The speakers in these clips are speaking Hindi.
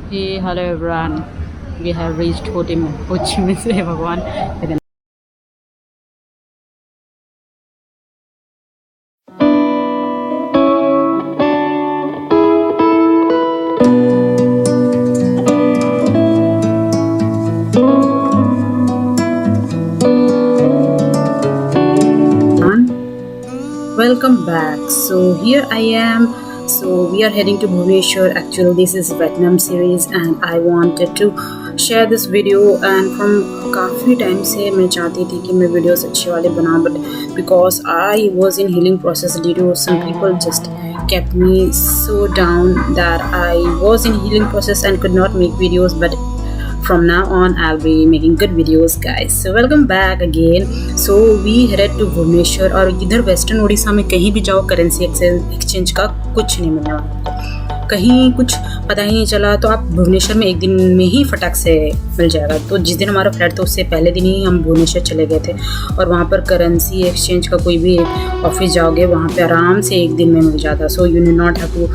Hey, hello everyone. We have reached Ho Chi Minh City, भगवान. लेकिन welcome back. So here I am. So we are heading to Bhubaneswar. Actually, this is Vietnam series, and I wanted to share this video. And from काफ़ी टाइम से मैं चाहती थी कि मैं वीडियोस अच्छे वाले बना, but because I was in healing process due to some people just kept me so down that I was in healing process and could not make videos. But from now on I'll be making good videos, guys. So welcome back again. So we headed to Bhubaneswar. और इधर वेस्टर्न उड़ीसा में कहीं भी जाओ करेंसी एक्सचेंज का कुछ नहीं मिलने वाला, कहीं कुछ पता ही नहीं चला। तो आप भुवनेश्वर में एक दिन में ही फटाक से मिल जाएगा। तो जिस दिन हमारा फ्लाइट था उससे पहले दिन ही हम भुवनेश्वर चले गए थे, और वहाँ पर करेंसी एक्सचेंज का कोई भी ऑफिस जाओगे वहाँ पे आराम से एक दिन में मिल जाता। So you need not have to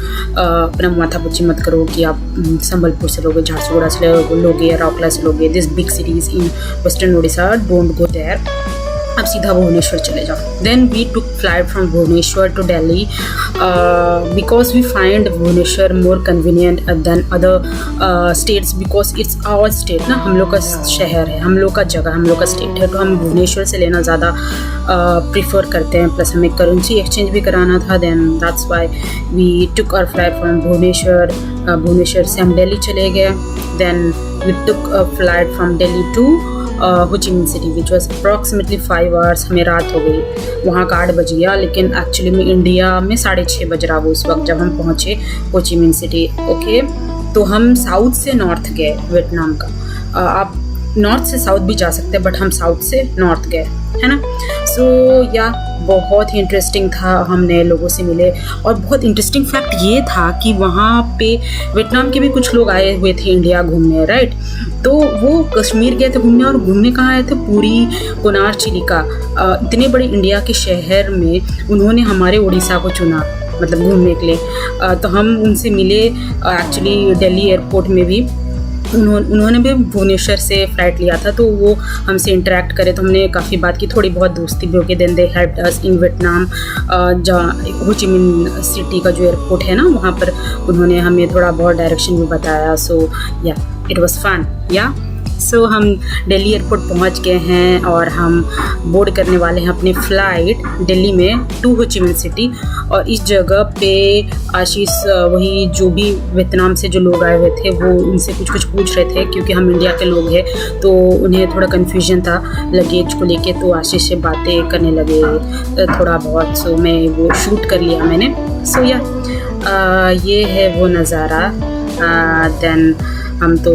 अपना माथा पुच्ची मत करो कि आप संबलपुर से लोगे, झारसुगुड़ा से लोगे या राउरकेला से लोगे। This big cities in western Orissa, don't go there, आप सीधा भुवनेश्वर चले जाओ। Then we took flight from Bhubaneswar to Delhi because we find Bhubaneswar more convenient than other states, because it's our state ना, हम लोग का शहर है, हम लोग का जगह, हम लोग का स्टेट है। तो हम भुवनेश्वर से लेना ज़्यादा प्रीफर करते हैं। प्लस हमें करेंसी एक्सचेंज भी कराना था। Then that's why we took our flight from Bhubaneswar. Bhubaneswar से हम दिल्ली चले गए। Then we took a flight from Delhi to Ho Chi Minh City which was approximately 5 hours. हमें रात हो गई, वहाँ का 8 बज गया, लेकिन एक्चुअली में इंडिया में 6:30 बज रहा वो उस वक्त जब हम पहुँचे हो ची मिन सिटी। ओके, तो हम साउथ से नॉर्थ गए वियतनाम का। आप नॉर्थ से साउथ भी जा सकते हैं, बट हम साउथ से नॉर्थ गए, है ना। सो या बहुत ही इंटरेस्टिंग था, हम नए लोगों से मिले। और बहुत इंटरेस्टिंग फैक्ट ये था कि वहाँ पे वियतनाम के भी कुछ लोग आए हुए थे इंडिया घूमने, राइट। तो वो कश्मीर गए थे घूमने, और घूमने कहाँ आए थे, पूरी कोनार चिलिका, इतने बड़े इंडिया के शहर में उन्होंने हमारे उड़ीसा को चुना, मतलब घूमने के लिए। तो हम उनसे मिले एक्चुअली दिल्ली एयरपोर्ट में भी। उन्होंने भी भुवनेश्वर से फ़्लाइट लिया था, तो वो हमसे इंटरेक्ट करे, तो हमने काफ़ी बात की, थोड़ी बहुत दोस्ती भी हो गई। Then they helped us in Vietnam, जहाँ हो ची मिन सिटी का जो एयरपोर्ट है ना, वहाँ पर उन्होंने हमें थोड़ा बहुत डायरेक्शन भी बताया। सो या इट वाज फन या। सो हम दिल्ली एयरपोर्ट पहुंच गए हैं, और हम बोर्ड करने वाले हैं अपनी फ़्लाइट दिल्ली में to Ho Chi Minh city. और इस जगह पे आशीष, वही जो भी वियतनाम से जो लोग आए हुए थे, वो उनसे कुछ पूछ रहे थे, क्योंकि हम इंडिया के लोग हैं तो उन्हें थोड़ा कन्फ्यूजन था लगेज को लेके। तो आशीष से बातें करने लगे थोड़ा बहुत। सो मैं वो शूट कर लिया मैंने। सो या ये है वो नज़ारा। देन हम तो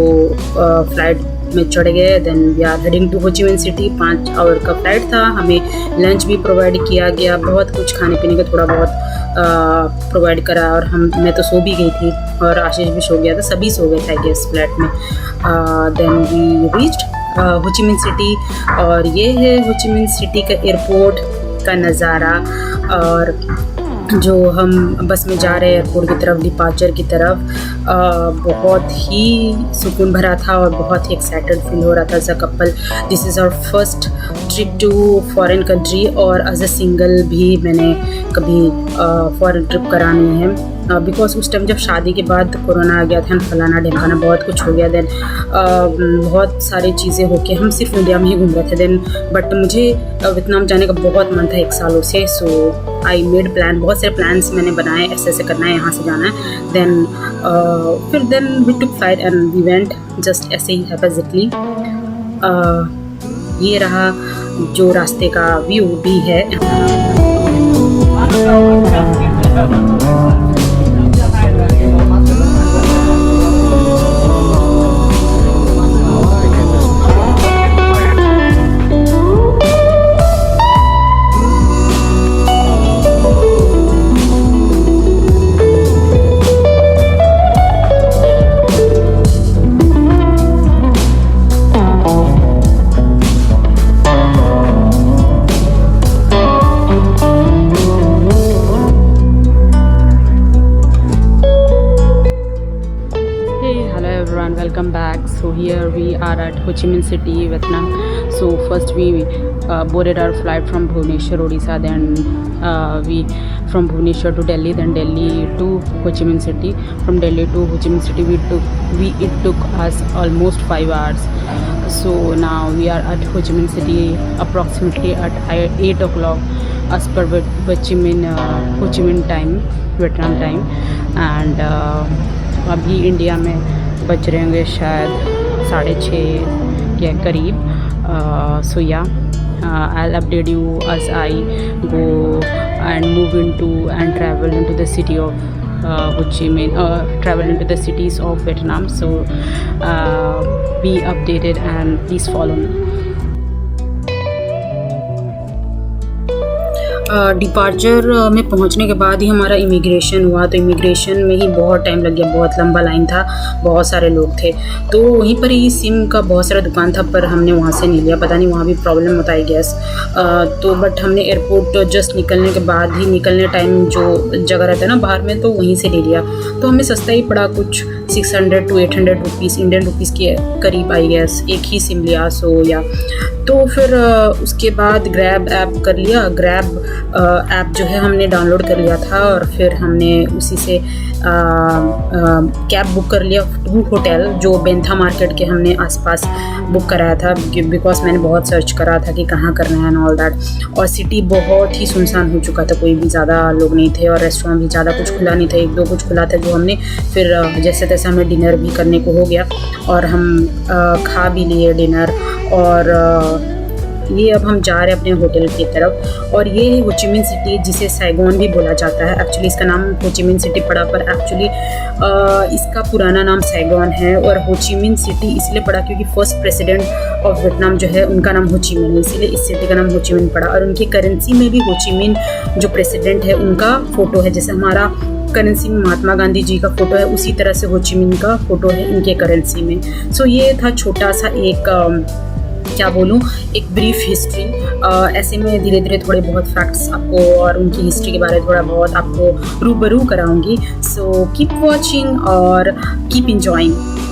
फ्लाइट में चढ़ गए। Then we are heading to Ho Chi Minh city. 5 our का फ्लाइट था। हमें लंच भी प्रोवाइड किया गया, बहुत कुछ खाने पीने का थोड़ा बहुत प्रोवाइड करा। और मैं तो सो भी गई थी, और आशीष भी सो गया था, सभी सो गए थे गेस्ट फ्लैट में। देन वी रीच्ड हो ची मिन सिटी, और ये है हो ची मिन सिटी का एयरपोर्ट का नज़ारा। और जो हम बस में जा रहे हैं एयरपोर्ट की तरफ, डिपार्चर की तरफ, बहुत ही सुकून भरा था और बहुत ही एक्साइटेड फील हो रहा था as a couple. This is our first trip to foreign country, और एज अ सिंगल भी मैंने कभी फॉरेन ट्रिप करा नहीं है, बिकॉज उस टाइम जब शादी के बाद कोरोना आ गया था, फलाना ढिमकाना बहुत कुछ हो गया। देन बहुत सारी चीज़ें होके हम सिर्फ इंडिया में ही घूम रहे थे। देन बट मुझे वियतनाम जाने का बहुत मन था 1 सालों से। सो आई मेड प्लान, बहुत सारे प्लान्स मैंने बनाए, ऐसे ऐसे करना है, यहाँ से जाना है। देन फिर then we took flight and we went, just ऐसे ही हैपेजिटली। ये रहा जो रास्ते का व्यू भी है। everyone, welcome back. So here we are at Ho Chi Minh City, Vietnam. So first we boarded our flight from Bhubaneswar, Odisha, then we from Bhubaneswar to Delhi, then Delhi to Ho Chi Minh City. From Delhi to Ho Chi Minh City it took us almost 5 hours. So now we are at Ho Chi Minh City approximately at 8 o'clock as per Ho Chi Minh time, Vietnam time. And अभी इंडिया में बज रहे होंगे शायद 6:30 के करीब. So yeah, I'll update you as I go and move into and travel into the city of Ho Chi Minh, travel into the cities of Vietnam. So be updated and please follow me. Departure में पहुंचने के बाद ही हमारा इमिग्रेशन हुआ. तो इमिग्रेशन में ही बहुत टाइम लग गया, बहुत लंबा लाइन था, बहुत सारे लोग थे. तो वहीं पर ही सिम का बहुत सारा दुकान था, पर हमने वहाँ से नहीं लिया. पता नहीं वहाँ भी प्रॉब्लम होता है गैस. तो बट हमने एयरपोर्ट जस्ट निकलने के बाद ही, निकलने टाइम जो जगह रहता है ना बाहर में, तो वहीं से ले लिया. तो हमें सस्ता ही पड़ा, कुछ 600 to 800 रुपीज़, इंडियन रुपीज़ के करीब आई गैस. एक ही सिम लिया. सो या तो फिर उसके बाद ग्रैब ऐप कर लिया. ग्रैब ऐप जो है हमने डाउनलोड कर लिया था, और फिर हमने उसी से कैब बुक कर लिया टू होटल जो बेंथा मार्केट के हमने आसपास बुक कराया था, बिकॉज मैंने बहुत सर्च करा था कि कहाँ करना है एंड ऑल दैट. और सिटी बहुत ही सुनसान हो चुका था, कोई भी ज़्यादा लोग नहीं थे, और रेस्टोरेंट भी ज़्यादा कुछ खुला नहीं था. 1-2 कुछ खुला था जो हमने फिर जैसे तैसे हमें डिनर भी करने को हो गया, और हम खा भी लिए डिनर. और ये अब हम जा रहे हैं अपने होटल की तरफ. और ये हो ची मिन सिटी, जिसे सैगोन भी बोला जाता है. एक्चुअली इसका नाम हो ची मिन सिटी पड़ा, पर एक्चुअली इसका पुराना नाम सैगोन है. और हो ची मिन सिटी इसलिए पड़ा क्योंकि फर्स्ट प्रेसिडेंट ऑफ वियतनाम जो है उनका नाम हो ची मिन है, इसीलिए इस सिटी का नाम हो ची मिन पड़ा. और उनकी करेंसी में भी हो ची मिन जो प्रेसिडेंट है उनका फ़ोटो है. जैसे हमारा करेंसी में महात्मा गांधी जी का फ़ोटो है, उसी तरह से हो ची मिन का फ़ोटो है इनके करेंसी में. सो ये था छोटा सा एक क्या बोलूँ, एक ब्रीफ हिस्ट्री. ऐसे में धीरे धीरे थोड़े बहुत फैक्ट्स आपको और उनकी हिस्ट्री के बारे में थोड़ा बहुत आपको रूबरू कराऊंगी. सो कीप वॉचिंग और कीप इंजॉइंग.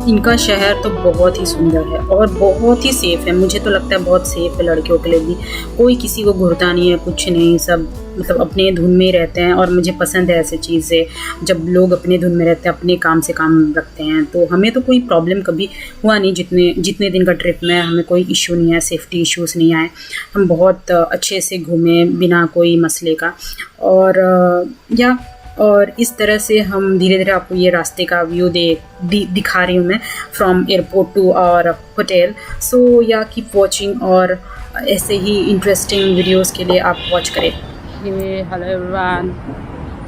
इनका शहर तो बहुत ही सुंदर है और बहुत ही सेफ़ है. मुझे तो लगता है बहुत सेफ़ है लड़कियों के लिए भी. कोई किसी को घूरता नहीं है, कुछ नहीं, सब मतलब अपने धुन में ही रहते हैं. और मुझे पसंद है ऐसी चीज़ें, जब लोग अपने धुन में रहते हैं, अपने काम से काम रखते हैं. तो हमें तो कोई प्रॉब्लम कभी हुआ नहीं. जितने दिन का ट्रिप में हमें कोई इशू नहीं है, सेफ्टी इश्यूज़ नहीं आए. हम बहुत अच्छे से घूमे बिना कोई मसले का. और इस तरह से हम धीरे धीरे आपको ये रास्ते का व्यू दिखा रही हूँ मैं, फ्रॉम एयरपोर्ट टू और होटल. सो या कीप वॉचिंग, और ऐसे ही इंटरेस्टिंग वीडियोस के लिए आप वॉच करें. ये हेलो एवरीवन.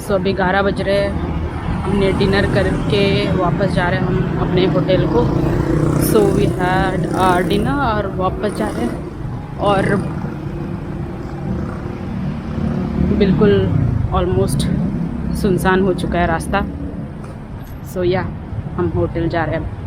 सो अभी 11 बज रहे हैं. हमने डिनर करके वापस जा रहे हैं हम अपने होटल को. सो वी हैड डिनर और वापस जा रहे हैं. और बिल्कुल ऑलमोस्ट सुनसान हो चुका है रास्ता. सो या हम होटल जा रहे हैं.